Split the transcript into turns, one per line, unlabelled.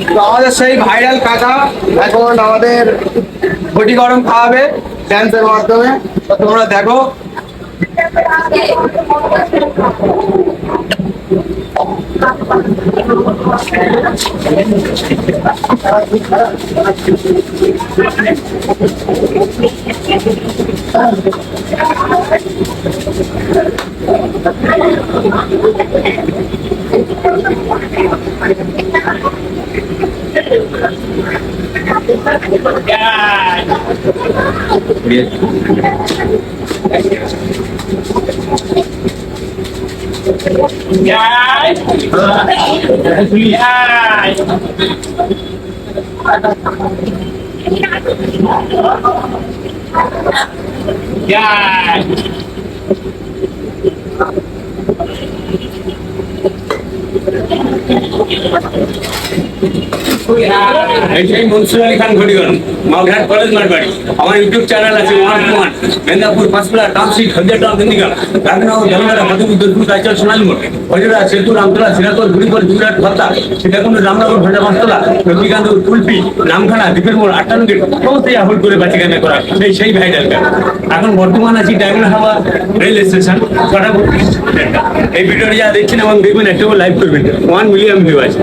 তো আমাদের সেই ভাইরাল কাকা এখন আমাদের ঘটি গরম খাওয়াবে ড্যান্সের মাধ্যমে। তো তোমরা দেখো।
মনসুর আলী খান ঘটিগণ, মালঘাট কলেজ মারবাড়ি। আমার ইউটিউব চ্যানেল আছে ওয়ান মেদিনীপুর পাঁচকুড়া টাউনশিপ হলদিয়া মেদিনীগঞ্জ রাজনগর জলগাড়া মধুপুর দলপুর কাইচল সোনালীমোড় হজরা সেতুর আমতলা সিরাতর গুড়িগড় জুরাট ভত্তা সীতাকুণ্ড রামনগর ভাজা পাঁচতলা রবিকান্তপুর কুলপি নামখানা দ্বীপের মোড় 58 গেট সমস্ত আহুল করে বাঁচিকানা করা সেই ভাইরাল গান। এখন বর্তমান আছি ডায়মন্ড হাওয়া রেল স্টেশন ছটাপট্টি। এই ভিডিওটি যা দেখছেন এবং দেখবেন একটা লাইভ করবেন, 1 মিলিয়ন ভিউ আছে।